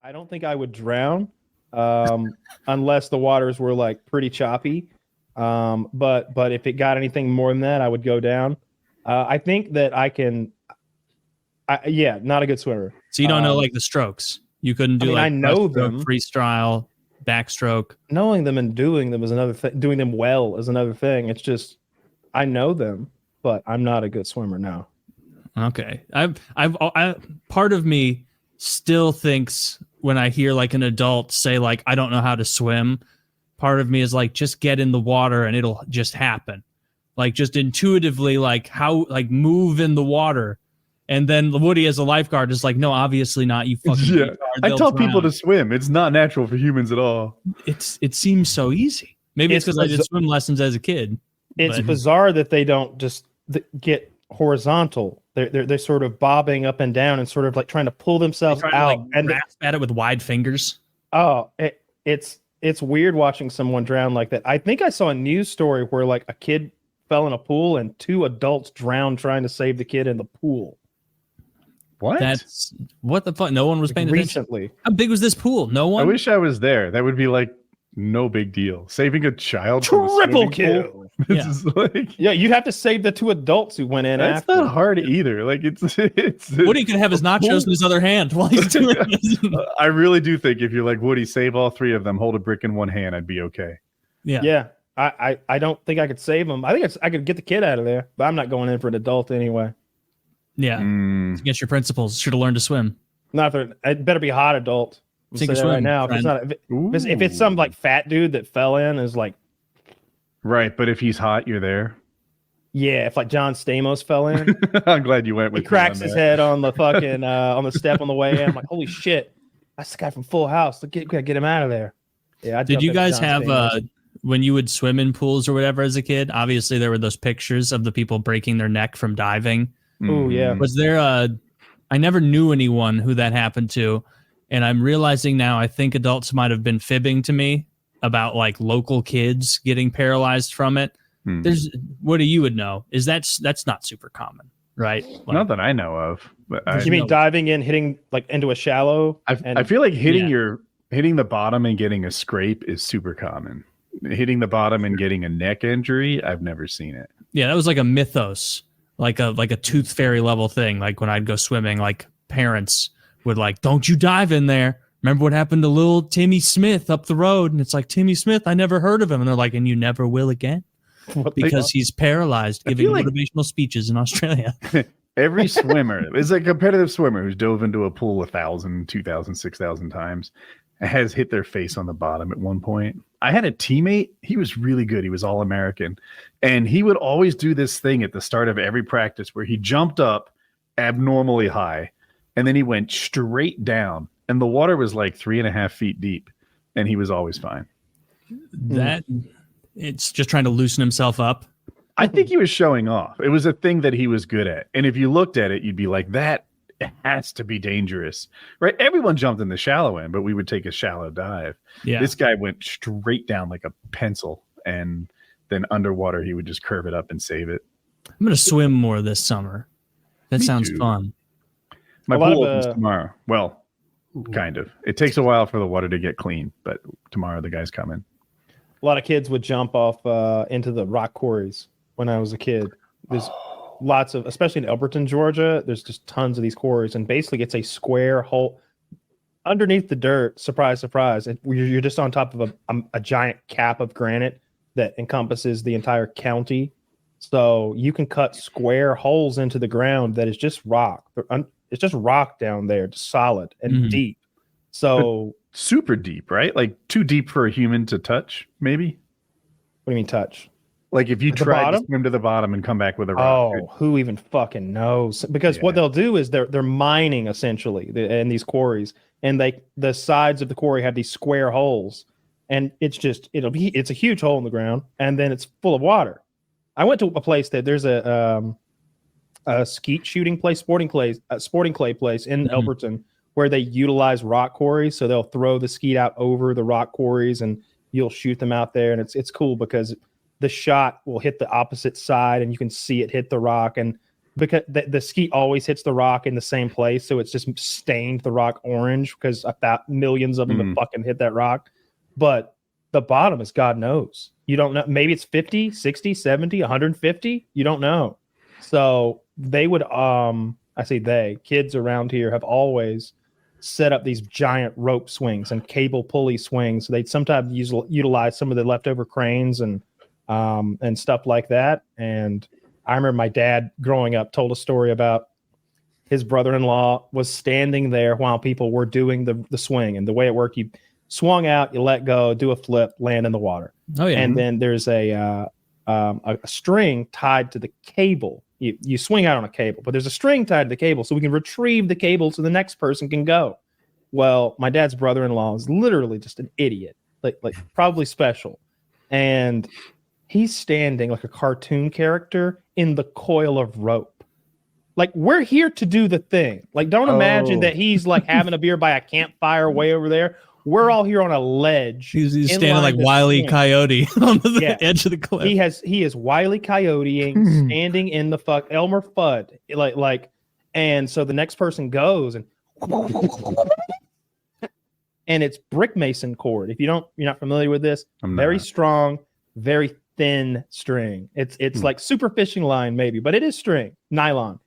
I don't think I would drown unless the waters were like pretty choppy. But if it got anything more than that, I would go down. I think that I can. Not a good swimmer. So you don't know like the strokes. You couldn't do I know them. Freestyle, backstroke. Knowing them and doing them is another thing. Doing them well is another thing. It's just I know them, but I'm not a good swimmer now. Okay, I part of me still thinks when I hear like an adult say like I don't know how to swim, part of me is like just get in the water and it'll just happen, like just intuitively like how like move in the water. And then Woody as a lifeguard is like, no, obviously not. You fucking retard, I tell drown. people to swim. It's not natural for humans at all. It seems so easy. Maybe it's because I did swim lessons as a kid. It's bizarre that they don't just get horizontal. They're sort of bobbing up and down and sort of like trying to pull themselves out and grasp at it with wide fingers. Oh, it's weird watching someone drown like that. I think I saw a news story where like a kid fell in a pool and 2 adults drowned trying to save the kid in the pool. What? That's what the fuck? No one was paying attention. Recently. How big was this pool? No one. I wish I was there. That would be like no big deal. Saving a child. Triple kill. Yeah. Yeah, you'd have to save the 2 adults who went in. That's not hard either. Like it's. Woody could have his nachos in his other hand while he's doing this. I really do think if you're like Woody, save all 3 of them, hold a brick in one hand, I'd be okay. Yeah. Yeah. I don't think I could save them. I think I could get the kid out of there, but I'm not going in for an adult anyway. Yeah. It's against your principles. Should have learned to swim. Not for it better be a hot adult. Take a swim right now. If it's some like fat dude that fell in is like right, but if he's hot, you're there. Yeah, if like John Stamos fell in, I'm glad you went with. He cracks his head on the fucking on the step on the way in. I'm like, holy shit, that's the guy from Full House. Gotta get him out of there. Yeah. Did you guys have when you would swim in pools or whatever as a kid? Obviously, there were those pictures of the people breaking their neck from diving. Oh yeah. Was there I never knew anyone who that happened to, and I'm realizing now I think adults might have been fibbing to me about like local kids getting paralyzed from it. There's what you would know is that's not super common, right? Like, not that I know of. But you mean diving in, hitting like into a shallow? I feel like hitting the bottom and getting a scrape is super common. Hitting the bottom and getting a neck injury, I've never seen it. Yeah, that was like a mythos. Like a tooth fairy level thing. Like when I'd go swimming, like parents would like, don't you dive in there. Remember what happened to little Timmy Smith up the road? And it's like, Timmy Smith, I never heard of him. And they're like, and you never will again because he's paralyzed giving motivational speeches in Australia. Every swimmer is a competitive swimmer who's dove into a pool 1,000, 2,000, 6,000 times has hit their face on the bottom at one point. I had a teammate. He was really good. He was all American. And he would always do this thing at the start of every practice where he jumped up abnormally high and then he went straight down. And the water was like 3.5 feet deep. And he was always fine. That it's just trying to loosen himself up. I think he was showing off. It was a thing that he was good at. And if you looked at it, you'd be like, that has to be dangerous, right? Everyone jumped in the shallow end, but we would take a shallow dive. Yeah. This guy went straight down like a pencil, and then underwater he would just curve it up and save it. I'm going to swim more this summer. That Me sounds too. fun. My A lot pool of, opens tomorrow. Well, kind of. It takes a while for the water to get clean, but tomorrow the guys come in. A lot of kids would jump off into the rock quarries when I was a kid. There's lots of, especially in Elberton, Georgia, there's just tons of these quarries, and basically it's a square hole underneath the dirt. Surprise, surprise. You're just on top of a giant cap of granite that encompasses the entire county. So you can cut square holes into the ground that is just rock. It's just rock down there, just solid and deep. So super deep, right? Like too deep for a human to touch, maybe? What do you mean touch? Like if you At the tried to bottom? swim to the bottom and come back with a rock. Oh, who even fucking knows? Because what they'll do is they're mining essentially in these quarries, and the sides of the quarry have these square holes, and it's a huge hole in the ground, and then it's full of water. I went to a place that there's a skeet shooting place, sporting clay place in Elberton, where they utilize rock quarries. So they'll throw the skeet out over the rock quarries, and you'll shoot them out there, and it's cool because the shot will hit the opposite side and you can see it hit the rock. And because the skeet always hits the rock in the same place, so it's just stained the rock orange because millions of them have fucking hit that rock. But the bottom is God knows. You don't know. Maybe it's 50, 60, 70, 150. You don't know. So they would, kids around here have always set up these giant rope swings and cable pulley swings. So they'd sometimes utilize some of the leftover cranes and stuff like that. And I remember my dad growing up told a story about his brother-in-law was standing there while people were doing the swing. And the way it worked, you swung out, you let go, do a flip, land in the water. Oh yeah. And then there's a string tied to the cable. You swing out on a cable, but there's a string tied to the cable so we can retrieve the cable so the next person can go. Well, my dad's brother-in-law is literally just an idiot, like probably special. And he's standing like a cartoon character in the coil of rope. Like, we're here to do the thing. Like, don't imagine that he's like having a beer by a campfire way over there. We're all here on a ledge. He's standing like Wile E. Coyote on the edge of the cliff. He is Wile E. Coyoteing, standing in the Elmer Fudd. And so the next person goes and it's brick mason cord. If you're not familiar with this, very strong, very thin string. It's like super fishing line maybe, but it is string, nylon.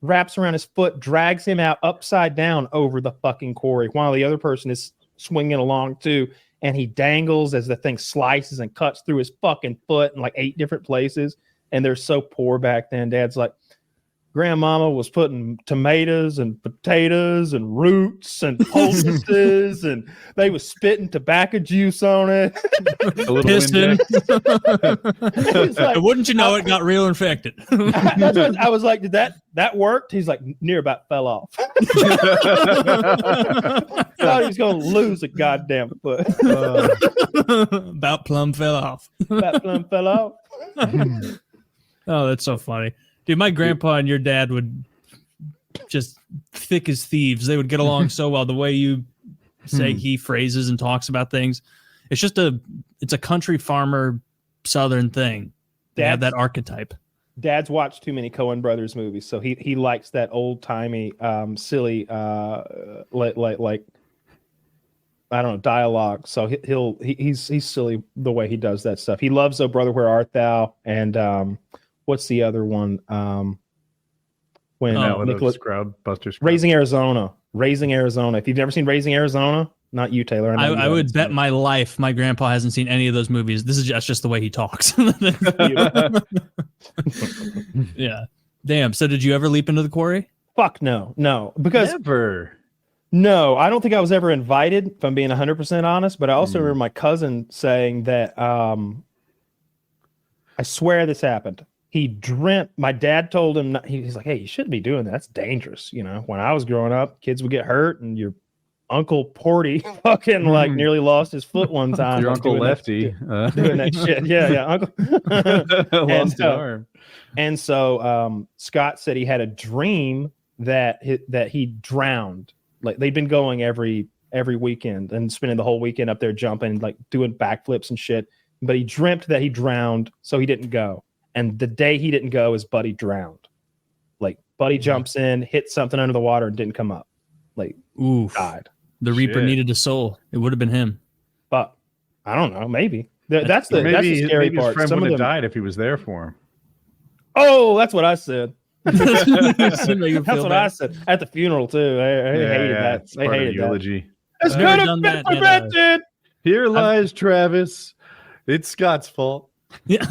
Wraps around his foot, drags him out upside down over the fucking quarry while the other person is swinging along too, and he dangles as the thing slices and cuts through his fucking foot in like 8 different places. And they're so poor back then. Dad's like, Grandmama was putting tomatoes and potatoes and roots and poultices, and they was spitting tobacco juice on it. Pissing. Like, wouldn't you know it got real infected? I was like, did that worked? He's like, near about fell off. Thought he was going to lose a goddamn foot. About plumb fell off. About plumb fell off. Oh, that's so funny. Dude, my grandpa and your dad would just thick as thieves. They would get along so well. The way you say he phrases and talks about things, it's a country farmer Southern thing. They have that archetype. Dad's watched too many Coen Brothers movies, so he likes that old timey, silly, like I don't know, dialogue. So he's silly the way he does that stuff. He loves "Oh Brother, Where Art Thou?" and what's the other one? When Nicholas Buster Scrub. Raising Arizona. If you've never seen Raising Arizona, not you, Taylor. I would bet my life my grandpa hasn't seen any of those movies. This is just the way he talks. Yeah. Damn. So did you ever leap into the quarry? Fuck no. Because Never. No, I don't think I was ever invited, if I'm being 100% honest, but I also remember my cousin saying that I swear this happened. He dreamt, my dad told him, he's like, hey, you shouldn't be doing that. That's dangerous. You know, when I was growing up, kids would get hurt, and your Uncle Porty fucking like nearly lost his foot one time. Your Uncle Lefty. Doing that shit. Yeah, Uncle. Lost an arm. And so Scott said he had a dream that he drowned. Like they'd been going every weekend and spending the whole weekend up there jumping, like doing backflips and shit. But he dreamt that he drowned, so he didn't go. And the day he didn't go, his buddy drowned. Like buddy jumps in, hit something under the water, and didn't come up. Like died. The Reaper needed a soul. It would have been him. But I don't know. Maybe that's the scary maybe part. His friend Some would of have them died if he was there for him. Oh, that's what I said. That's what I said at the funeral too. I hated that. It's They part of hated the eulogy. This could have been prevented. Here lies Travis. It's Scott's fault. Yeah.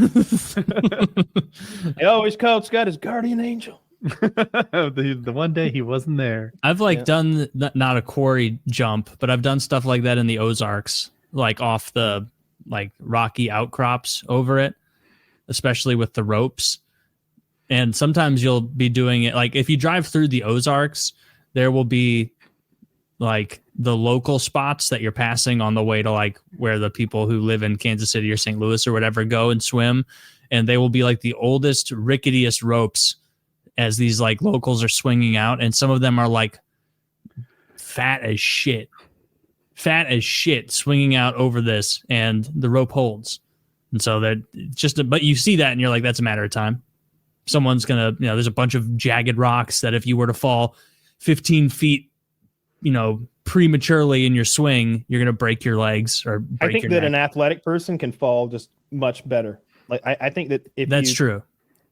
He always called Scott his guardian angel. the one day he wasn't there. I've done not a quarry jump, but I've done stuff like that in the Ozarks, like off the like rocky outcrops over it, especially with the ropes. And sometimes you'll be doing it like if you drive through the Ozarks, there will be like the local spots that you're passing on the way to like where the people who live in Kansas City or St. Louis or whatever go and swim. And they will be like the oldest, ricketiest ropes as these like locals are swinging out. And some of them are like fat as shit swinging out over this, and the rope holds. And so that but you see that and you're like, that's a matter of time. Someone's gonna, there's a bunch of jagged rocks that if you were to fall 15 feet, prematurely in your swing, you're gonna break your legs or break I think your that neck. an athletic person can fall just much better. Like I think that if that's true.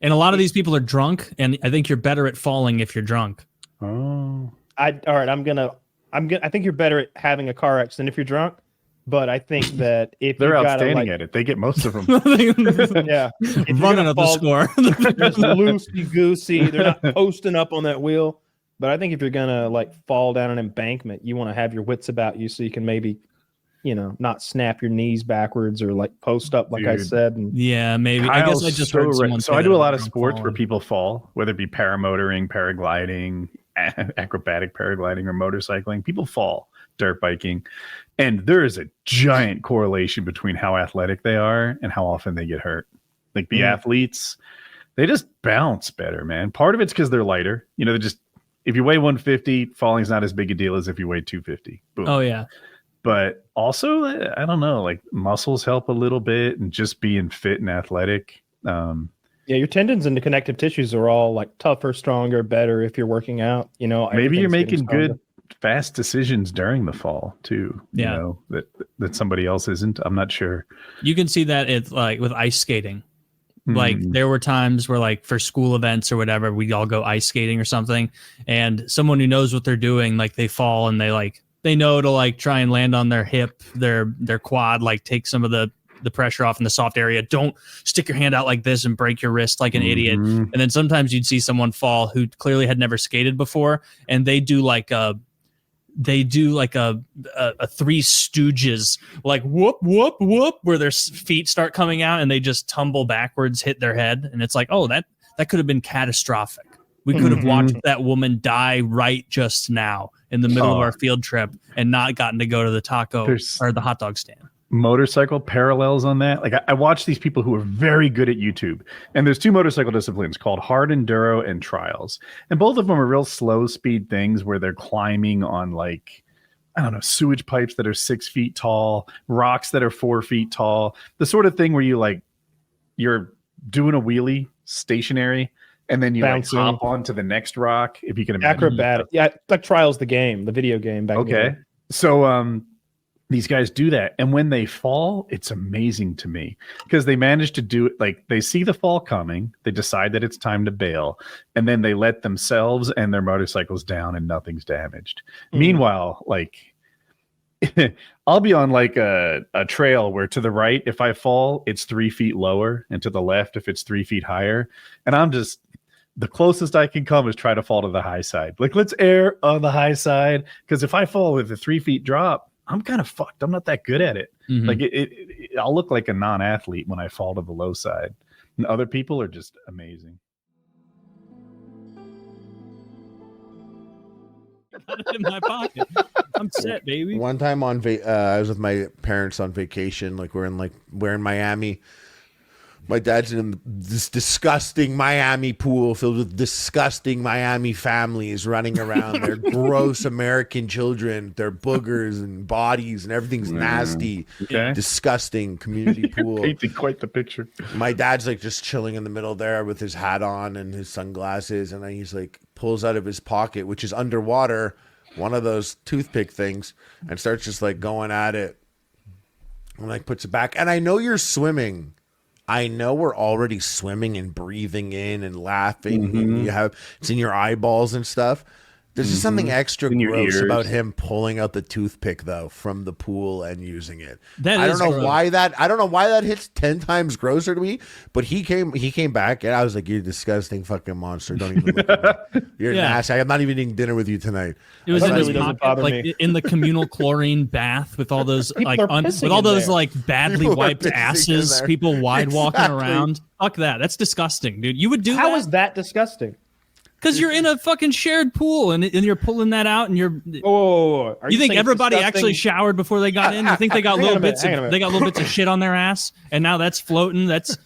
And a lot of these people are drunk, and I think you're better at falling if you're drunk. Oh, I think you're better at having a car accident if you're drunk. But I think that if they're you've outstanding at it. They get most of them. Yeah, if Running up the score. They're just loosey goosey. They're not posting up on that wheel. But I think if you're gonna like fall down an embankment, you want to have your wits about you so you can maybe, not snap your knees backwards or like post up like I said. And yeah, maybe. I guess I just heard someone So say I do that a lot of about sports falling. where people fall, whether it be paramotoring, paragliding, acrobatic paragliding, or motorcycling. People fall, dirt biking. And there is a giant correlation between how athletic they are and how often they get hurt. Like the athletes, they just bounce better, man. Part of it's because they're lighter. If you weigh 150, falling's not as big a deal as if you weigh 250. Boom. Oh, yeah. But also, I don't know, like muscles help a little bit, and just being fit and athletic. Yeah, your tendons and the connective tissues are all like tougher, stronger, better if you're working out. Maybe you're everything's making getting stronger. good, fast decisions during the fall too. Yeah. That somebody else isn't. I'm not sure. You can see that it's like with ice skating. Like there were times where like for school events or whatever, we'd all go ice skating or something, and someone who knows what they're doing, like they fall and they know to like try and land on their hip, their quad, like take some of the pressure off in the soft area. Don't stick your hand out like this and break your wrist like an idiot. And then sometimes you'd see someone fall who clearly had never skated before, and they do like a Three Stooges, like whoop whoop whoop, where their feet start coming out and they just tumble backwards, hit their head, and it's like, oh, that could have been catastrophic. We could have watched that woman die right just now in the middle of our field trip and not gotten to go to the taco or the hot dog stand. Motorcycle parallels on that. Like I watch these people who are very good at YouTube, and there's two motorcycle disciplines called hard enduro and trials, and both of them are real slow speed things where they're climbing on like, I don't know, sewage pipes that are 6 feet tall, rocks that are 4 feet tall, the sort of thing where you're doing a wheelie stationary and then you like hop onto the next rock, if you can imagine. Acrobatic. Yeah, like Trials the game, the video game back in the day. So these guys do that, and when they fall, it's amazing to me because they manage to do it. Like they see the fall coming, they decide that it's time to bail, and then they let themselves and their motorcycles down and nothing's damaged. Meanwhile, like I'll be on like a trail where to the right, if I fall, it's 3 feet lower, and to the left, if it's 3 feet higher, and I'm just the closest I can come is try to fall to the high side. Like, let's err on the high side, because if I fall with a 3 feet drop, I'm kind of fucked. I'm not that good at it. Like I'll look like a non-athlete when I fall to the low side, and other people are just amazing. Put it in my pocket. I'm set, baby. One time I was with my parents on vacation. Like we're in Miami. My dad's in this disgusting Miami pool filled with disgusting Miami families running around. They're gross American children. They're boogers and bodies and everything's nasty. Okay. Disgusting community pool. Painting quite the picture. My dad's like just chilling in the middle there with his hat on and his sunglasses, and then he's like pulls out of his pocket, which is underwater, one of those toothpick things, and starts just like going at it, and like puts it back. And I know you're swimming. I know we're already swimming and breathing in and laughing, and you have it's in your eyeballs and stuff. There's just something extra gross about him pulling out the toothpick though from the pool and using it. I don't know why that hits 10 times grosser to me. But he came back and I was like, "You're a disgusting fucking monster. Don't even look at me. You're nasty. I'm not even eating dinner with you tonight." It was in really his doesn't pocket, bother like me. in the communal chlorine bath with all those People like are pissing with all in those there. like badly People are wiped pissing in asses, there. people walking Exactly. around. Fuck that. That's disgusting, dude. You would do How that? is that disgusting? Because you're in a fucking shared pool and you're pulling that out and you're. Oh, are You think saying everybody disgusting? actually showered before they got in? You think they got Hang on little a minute, bits? hang on a minute. They got little bits of shit on their ass, and now that's floating. That's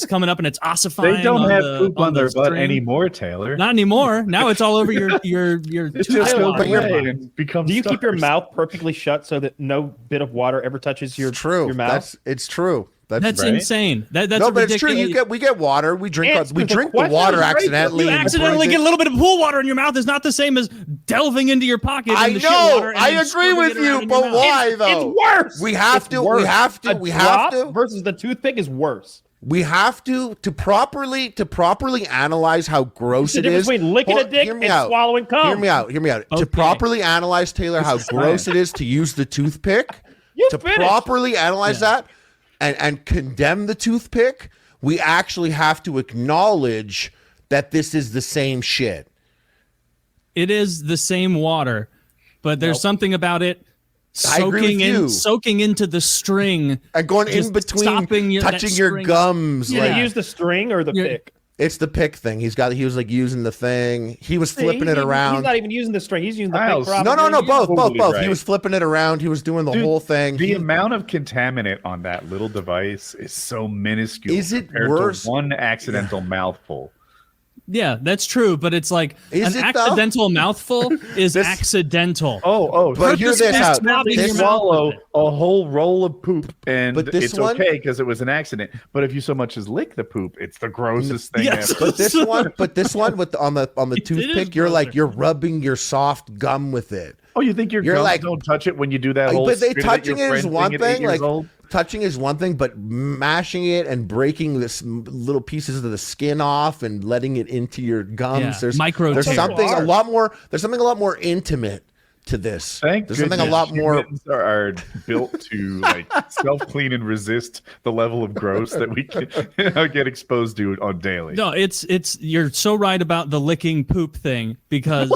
coming up and it's ossifying. They don't have the, poop on their the butt string. anymore, Taylor. Not anymore. Now it's all over your It tooth just water. goes away and becomes Do you keep your stars. mouth perfectly shut so that no bit of water ever touches your It's true. your mouth? It's true. That's right. insane. That's no, a but it's true. ridiculous- We get water. We drink. It's We the drink the question water is right. accidentally. You and accidentally breathe get it. a little bit of pool water in your mouth is not the same as delving into your pocket. I in the shit know. water and I then agree squirting with it around you, in but your mouth. why though? It's worse. We have It's to. worse. We have to. A We have drop to. versus the toothpick is worse. We have to properly analyze how gross The it difference is. between licking a dick Hear me and out. swallowing cum. Hear me out. Hear me out. Okay. To properly analyze, Taylor, how gross it is to use the toothpick. You to finished. properly analyze that and condemn the toothpick, we actually have to acknowledge that this is the same shit. It is the same water, but there's something about it I agree with you. soaking into the string And going in just between, stopping that touching your string. gums. Did Like, he use the string or the You're- pick? it's the pick thing. He was like using the thing. He was flipping it around. He's not even using the string. He's using the Miles. pick. No, probably. both. Totally He was flipping it around. He was doing the Dude, whole thing. The amount of contaminant on that little device is so minuscule. Is it compared worse? to one accidental mouthful? Yeah, that's true, but it's like Is an it, though? accidental mouthful is This- accidental. Oh, But hear this out. Swabbing They your mouth swallow with it. a whole roll of poop, and But this it's one- okay because it was an accident. But if you so much as lick the poop, it's the grossest thing Yes. ever. But this one with on the It is toothpick, you're rubbing your soft gum with it. Oh, you think your You're gums like- don't touch it when you do that whole? But they spit at touching your it is friend one at 8 thing. years Like old? touching is one thing, but mashing it and breaking this little pieces of the skin off and letting it into your gums. Yeah, There's micro There's tears. something a lot more. There's something a lot more intimate to this. Thank There's something a goodness lot more. humans are built to like self-clean and resist the level of gross that we can get exposed to on daily. No, it's you're so right about the licking poop thing because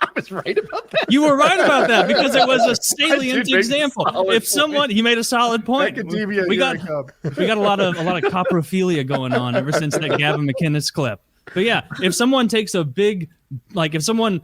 I was right about that. you were right about that because it was a salient make a example. solid If someone he made a solid point. Academia, We here got I come. we got a lot of coprophilia going on ever since that Gavin McInnes clip. But yeah, if someone takes a big if someone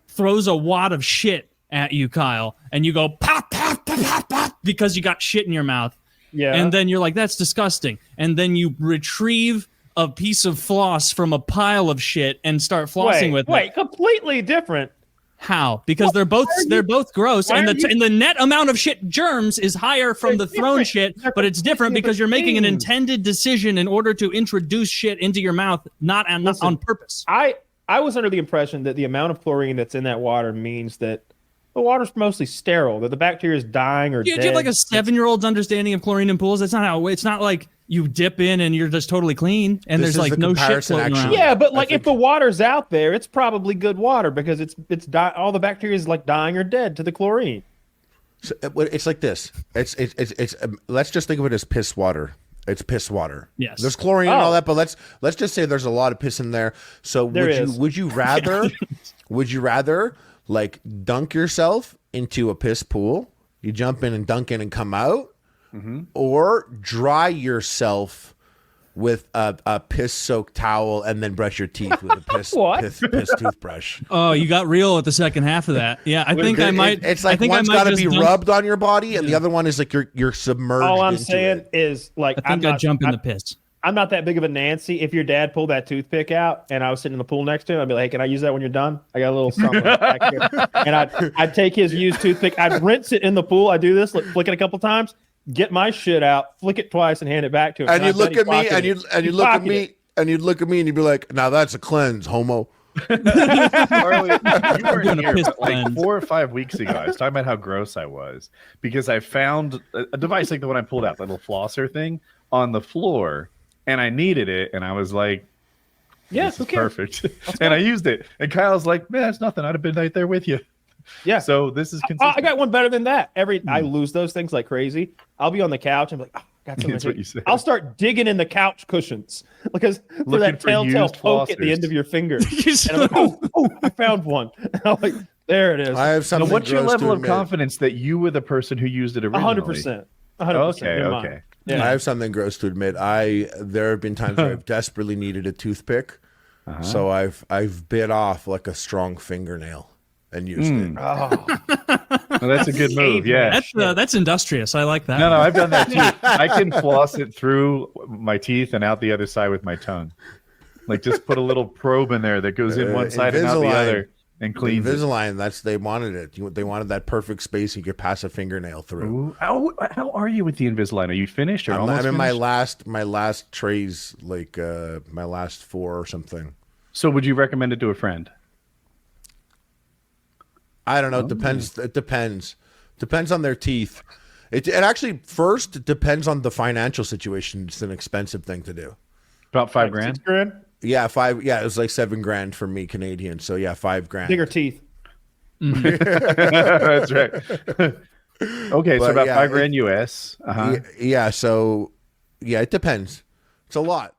throws a wad of shit at you, Kyle, and you go pop, pop, pop, pop, pop because you got shit in your mouth. Yeah. And then you're like, that's disgusting. And then you retrieve a piece of floss from a pile of shit and start flossing with it. completely different. How? Because they're both gross, why and are you- the net amount of shit germs is higher from the They're thrown different. shit, They're but it's different completely because you're making an things. intended decision in order to introduce shit into your mouth, not Listen, on purpose. I was under the impression that the amount of chlorine that's in that water means that the water's mostly sterile, that the bacteria is dying or Do you dead. have like a 7-year-old's understanding of chlorine in pools? That's not how. It's not like you dip in and you're just totally clean, and This there's is like the no shit comparison, floating around. actually. Yeah, but I like if think- the water's out there, it's probably good water because it's all the bacteria is like dying or dead to the chlorine. It's like this. It's let's just think of it as piss water. It's piss water. Yes. There's chlorine and all that, but let's just say there's a lot of piss in there. So would you rather like dunk yourself into a piss pool? You jump in and dunk in and come out, or dry yourself with a piss-soaked towel and then brush your teeth with a piss toothbrush. Oh, you got real at the second half of that. Yeah, I think I might. It's like one's got to be rubbed on your body, and the other one is like you're submerged. All I'm into saying it. is like I think I'd jump in the piss. I'm not that big of a Nancy. If your dad pulled that toothpick out and I was sitting in the pool next to him, I'd be like, hey, can I use that when you're done? I got a little something back here. And I'd take his used toothpick. I'd rinse it in the pool. I do this, flick it a couple times, get my shit out, flick it twice, and hand it back to him. And you look at me, and you look at me, and you'd look at me, and you'd be like, now that's a cleanse, homo. Charlie, you weren't here, but like 4 or 5 weeks ago, I was talking about how gross I was because I found a device like the one I pulled out, that little flosser thing, on the floor, and I needed it, and I was like, "Yes, it's perfect." And I used it, and Kyle's like, "Man, that's nothing. I'd have been right there with you." Yeah. So this is consistent. I got one better than that. I lose those things like crazy. I'll be on the couch and be like, oh, got something. That's what you said. I'll start digging in the couch cushions because for that telltale poke at the end of your finger. And I'm like, oh, I found one. And I'm like, there it is. I have something. Now, what's your level of admit. confidence that you were the person who used it originally? 100%. Okay. Yeah. I have something gross to admit. There have been times where I've desperately needed a toothpick, so I've bit off like a strong fingernail and used it. Oh. Well, that's a good move. Yeah, That's industrious. I like that. No, I've done that too. I can floss it through my teeth and out the other side with my tongue. Like just put a little probe in there that goes in one side and out the other and cleans Invisalign, they wanted it. They wanted that perfect space you could pass a fingernail through. Ooh, how are you with the Invisalign? Are you finished or almost I'm in finished? my last trays, like my last 4 or something. So would you recommend it to a friend? I don't know. It depends. It depends. Depends on their teeth. It actually first it depends on the financial situation. It's an expensive thing to do. About $5 grand. $6 grand? Yeah, 5. Yeah, it was like $7 grand for me Canadian. So yeah, $5 grand. Bigger teeth. That's right. Okay, so about $5 grand US. Yeah. So yeah, it depends. It's a lot.